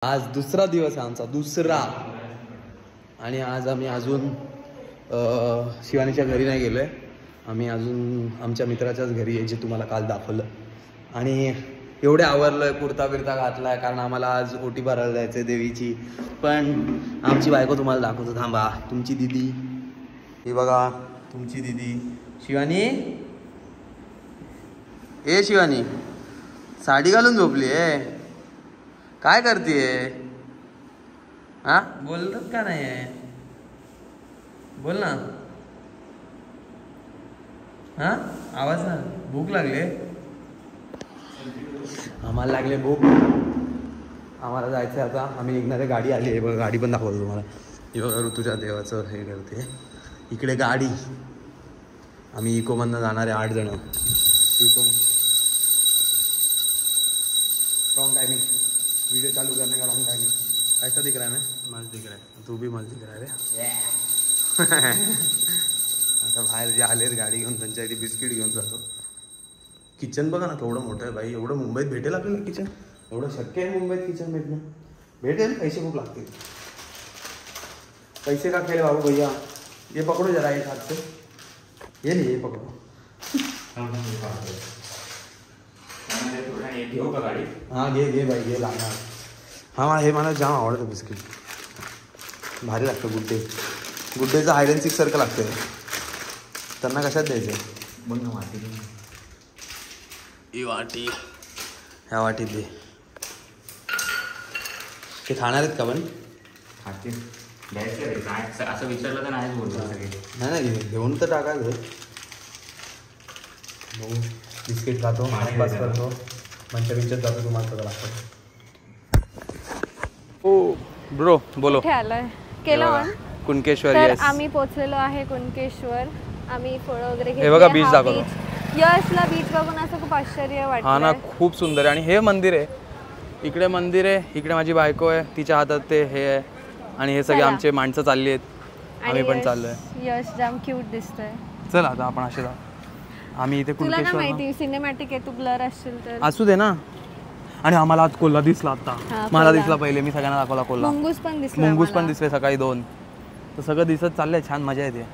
आज दुसरा दिवस आहे आमचा, दुसरा. आणि आज आम्ही अजून शिवानीच्या घरी नाही गेलोय. आम्ही अजून आमच्या मित्राच्याच घरी आहे, जे तुम्हाला काल दाखवलं. आणि एवढे आवरलोय, कुर्ता बिर्ता घातलाय, कारण आम्हाला आज ओटी भरायला जायचंय देवीची. पण आमची बायको तुम्हाला दाखवतो, थांबा. तुमची दिदी ही बघा, तुमची दिदी शिवानी. ए शिवानी, साडी घालून झोपली आहे, काय करतेय? हा, बोलत का नाही आहे? बोल ना. हा, आवाज ना. भूक लागली? आम्हाला लागले भूक. आम्हाला जायचं आता. आम्ही निघणारे, गाडी आली आहे बघा. गाडी पण दाखवतो तुम्हाला. हे बघा, ऋतूच्या देवाचं हे करते. इकडे गाडी. आम्ही इकोमधनं जाणारे 8 जण. Eco wrong timing. वीडियो चालू करने का रॉन्ग टाइमिंग. कैसा दिख रहा है? मैं मस्त दिख रहा है. तू भी मस्त दिख रहा है रे. आता बाहेर जे आलेत गाडी घेऊन, त्यांच्यासाठी बिस्किट घेऊन जातो. किचन बघा ना केवढं मोठं आहे बाई. एवढं मुंबईत भेटेल आपल्याला किचन? एवढं शक्य आहे मुंबईत किचन भेटणं? भेटेल, पैसे खूप लागतील. पैसे का खेळ बाबू भैया. ये पकडो जरा एक हाथ से. ये नहीं, ये पकडो. घेऊ का गाडी? हां घे घे बाई, घे लागणार. हां, हे मला जाम आवडतं बिस्किट. भारी लागतं. गुड्डेचं हायड अँड सीक सारखं लागतं. त्यांना कशात द्यायचं? बघ ना, वाटी. ही वाटी, ह्या वाटीत दे. ते खाणार आहेत का? पण खाते द्यायचं असं विचारलं तर नाहीच बोलतो. नाही, घेऊन तर टाकायचं. बिस्किट खातो, बस करतो, मंचविंचत जातो. तुम्हाला सगळं लागतं. ओ ब्रो, बोलो. कुठे आलोय? केलं ऑन कुणकेश्वर. तर येस, आम्ही पोहोचलेलो आहे कुणकेश्वर. आम्ही फळं वगैरे घेतली. हे बघा, बीच दाखवतो. यशला बीच बघून असं खूप आश्चर्य वाटलं. हा ना, खूप सुंदर आहे. आणि हे मंदिर आहे, इकडे मंदिर आहे, इकडे माझी बायको आहे, तिच्या हातात ते हे आहे. आणि हे सगळे आमचे माणसं चालली आहेत. आम्ही पण चाललोय. यश जाम क्यूट दिसतोय. चल आता आपण असे जाऊ. आम्ही इथे तुला ना कुणकेश्वर. माहिती सिनेमॅटिक आहे, तू ब्लर असशील तर असू दे ना. आणि आम्हाला आज कोल्हा दिसला. आता मला दिसला पहिले, मी सगळ्यांना दाखवला कोल्हा. मुंगूस पण दिसले सकाळी 2. तर सगळं दिसत चाललंय, छान मजा येते.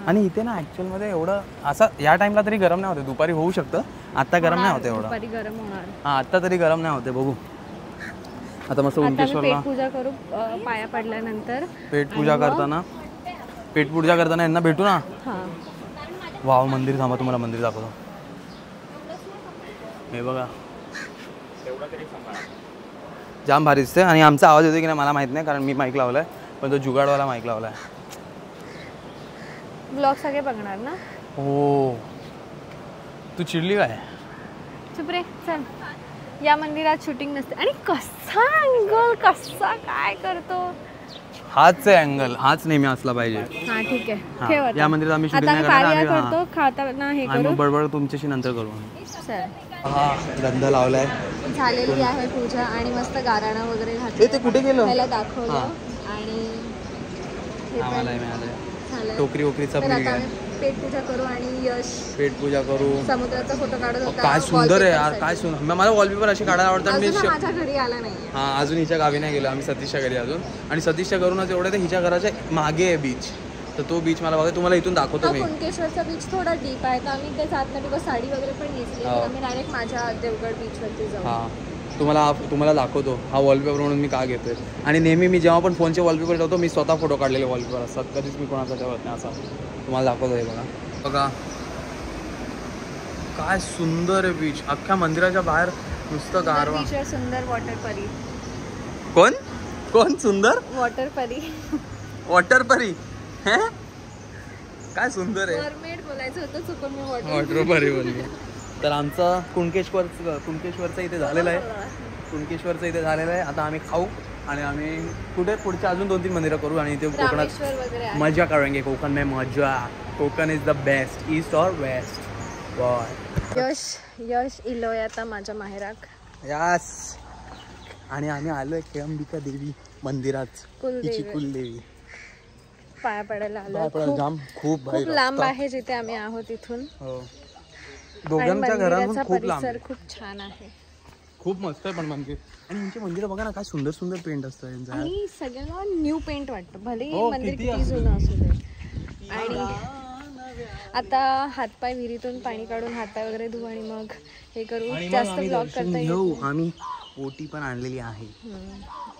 आणि इथे ना ऍक्च्युअल मध्ये एवढं असं या टाइमला तरी गरम नाही होते. दुपारी होऊ शकतं, आता गरम नाही होते एवढं. दुपारी गरम होणार. हा, आता तरी गरम नाही होते. बघू आता मस्त कुणकेश्वरला पेट पूजा करू. पाया पडल्यानंतर पेट पूजा करताना यांना भेटू ना. वाव, मंदिर. थांबा, तुम्हाला मंदिर दाखवतो. हे बघा, जाम भारी दिसते. आणि आमचा आवाज येतो की नाही मला माहित नाही, कारण मी माईक लावलाय, पण तो जुगाडवाला माईक लावलाय. ब्लॉग सगळे बघणार ना. हो, तू चिडली काय? चुप रे, चल. या मंदिरात शूटिंग नसते. आणि कसा अँगल, कसा काय करतो. हाच आहे अँगल, हाच नेहमी असला पाहिजे. हा ठीक आहे, ठेव. या मंदिरात आम्ही शूटिंग नाही करतो. खाताना हे करू. बडबड तुमच्याशी नंतर करू. चल. हा, गंध लावलाय. झालेली आहे पूजा. आणि मस्त गाराणा वगैरे घातला. ते कुठे गेलो त्याला दाखवलं. आणि टोकरी वोकरीचा पेट पूजा करू. आणि यश पेट पूजा करू. समुद्राचा फोटो काढत होता. काय सुंदर आहे यार, काय सुंदर. मला वॉलपेपर असे काढायला आवडतात. मी माझ्या घरी आला नाही. हा, अजून हिच्या गावी नाही गेलो आम्ही, सतीशच्या घरी अजून. आणि सतीशच्या घरूनच एवढं, तर हिच्या घराच्या मागे आहे बीच. तर तो बीच मला बघा, तुम्हाला इथून दाखवतो मी. कुणकेश्वरचा बीच थोडा डीप आहे, तर आम्ही ते जात नाही. बिकॉज साडी वगैरे पण घेतली. आम्ही डायरेक्ट माझ्या देवगड बीचवरती जाऊ. हा, तुम्हाला दाखवतो हा वॉलपेपर म्हणून मी का घेतोय. आणि नेहमी मी जेव्हा पण फोनचे वॉलपेपर ठेवतो, मी स्वतः फोटो काढलेले वॉलपेपर असतात. कधीच मी कोणाचा ठेवत नाही. असा तुम्हाला दाखवतोय बघा. काय सुंदर आहे बीच. अख्ख्या मंदिराच्या बाहेर नुसतं गारवा. सुंदर वॉटर परी. कोण सुंदर? वॉटर परी. काय सुंदर आहे. मरमेड बोलायचं होतं, चुकून मी वॉटर परी बोलली. तर आमचं कुणकेश्वरचं इथे झालेलं आहे. आता आम्ही खाऊ आणि आम्ही कुठे पुढच्या अजून 2-3 मंदिरं करू. आणि इथे कोकणात मजा करेंगे. कोकण में मजा. Konkan is the best. East और वेस्ट. यश इलोय आता माझ्या माहेराक. यस. आणि आम्ही आलोय अंबिका देवी मंदिरात. तिची कुलदेवी. पाया पडायला आलो. खूप लांब आहे जिथे आम्ही आहोत इथून. दोघांच्या घरातून खूप लांब. खूप छान आहे. खूप मस्त आहे पण मंदिर. आणि यांचे मंदिर बघा ना, काय सुंदर सुंदर पेंट असतं यांचं. आणि सगळ्यांना न्यू पेंट वाटतं, भले हो, मंदिर किती किती असू दे. जुनं असू दे. आणि आता हातपाय विहिरीतून पाणी काढून हातपाय वगैरे धुवू आणि मग हे करू, आणि मग जास्त आम्ही ब्लॉग दर्शन करता घेऊ. येईल. आम्ही ओटी पण आणलेली आहे.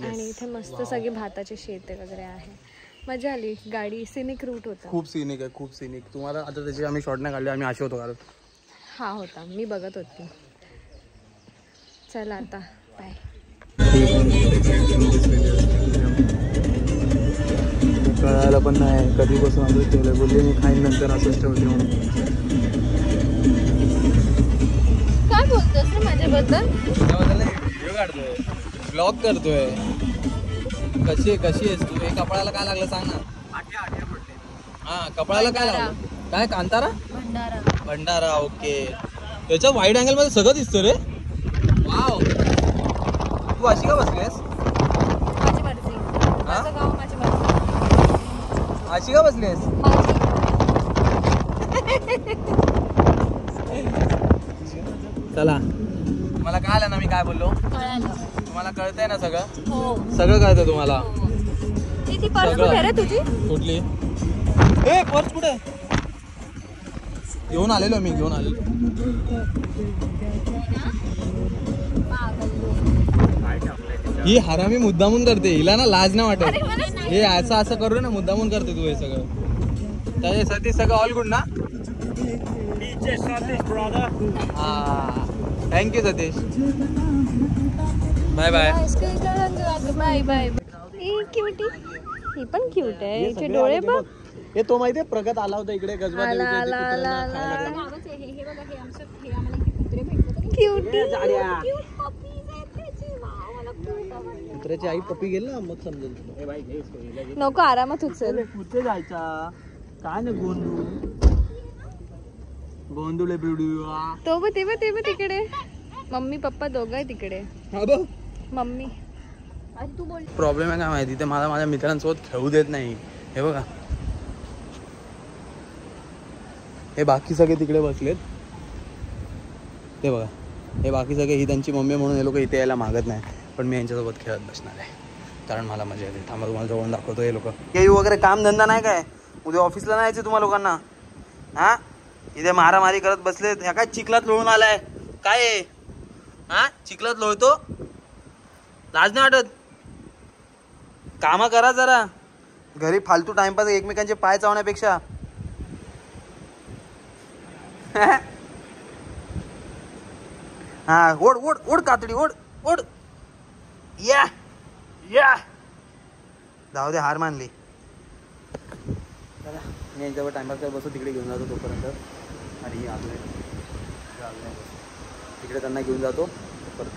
आणि इथे मस्त सगळे भाताचे शेते वगैरे आहे. मजा आली. गाडी सिनिक रूट होता. खूप सिनिक आहे, खूप सिनिक. तुम्हाला आता त्याचे आम्ही शॉर्ट नाही काढले, आम्ही असे होतो कारण. हा होता, मी बघत होती. चला आता बाय. कळायला पण नाही कधीपासून असंच ठेवलंय. बोलले मी खाईन नंतर असंच ठेवते म्हणून. काय बोलतोस रे माझ्याबद्दल? व्हिडिओ काढतोय, ब्लॉग करतोय. कशी आहेस तू? हे कपड्याला काय लागलं सांग ना. हा, कपड्याला काय लागलं? काय कांतारा? भंडारा. ओके. त्याच्या वाईड अँगल मध्ये सगळं दिसतं रे. वाव. तू अशी का बसलीस? माझी मर्जी. माझं गाव माझी मर्जी. अशी का बसलीस? चला, तुम्हाला काय आलं ना मी काय बोललो? तुम्हाला कळतंय ना सगळं? हो. सगळं कळतं तुम्हाला? ती पर्स कुठे आहे रे तुझी? कुठली? ए, पर्स कुठे? घेऊन आलेलो मी, घेऊन आलेलो. ही हरामी मुद्दामून करते, हिला ना लाज नाही वाटत. हे असं करू ना, मुद्दामून करते तू हे सगळं. त्याच्यासाठी सगळं ऑल गुड ना? हा, thank you Satish. Bye bye. Bye bye. Cutie, ही पण क्यूट आहे. हिचे डोळे बघ. हे तो माहितीये प्रगत आला होता इकडे गजबा आला, देवते, आला, कुत्र्यांना आला, खायला आला. द्या. क्यूटी. कुत्र्याची आई पप्पी गेली ना, मग समजेल तुला. नको, आरामात उचल. कुठे जायचा? काय नाही गोंधुले बिडूया. तो बघ, ते बघ तिकडे. मम्मी पप्पा दोघं आहे तिकडे. हा बघ. मम्मी. तू बोल. प्रॉब्लेम आहे काय माहिती, ते मला माझ्या मित्रांसोबत खेळू देत नाही. हे बघा, हे बाकी सगळे तिकडे बसलेत. ते बघा, हे बाकी सगळे, ही त्यांची मम्मी म्हणून हे लोक इथे यायला मागत नाही. पण मी यांच्यासोबत खेळत बसणार आहे कारण मला मजा येते. थांबा, तुम्हाला जवळ दाखवतो. हे लोक काही वगैरे काम धंदा नाही काय? उद्या ऑफिसला नाही यायचं तुम्हाला लोकांना? हा, इथे मारामारी करत बसलेत. ह्या काय चिखलात लोळून आलाय काय? हा, चिखलात लोळतो? लाज नाही वाटत? कामं करा जरा. घरी फालतू टाइमपास एकमेकांचे पाय चावण्यापेक्षा. हा, ओढ ओढ ओढ कातडी, ओढ ओढ. या या, जाऊ दे, हार मानली. चला, मी यांच्यावर टाइमपास करत बसतो. तिकडे घेऊन जातो तोपर्यंत. आणि आलो तिकडे त्यांना घेऊन जातो परत.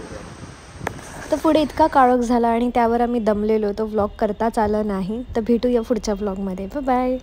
तर पुढे इतका काळोख झाला आणि त्यावर आम्ही दमलेलो. तो व्लॉग करताच आला नाही. तर भेटूया पुढच्या व्लॉगमध्ये. बाय.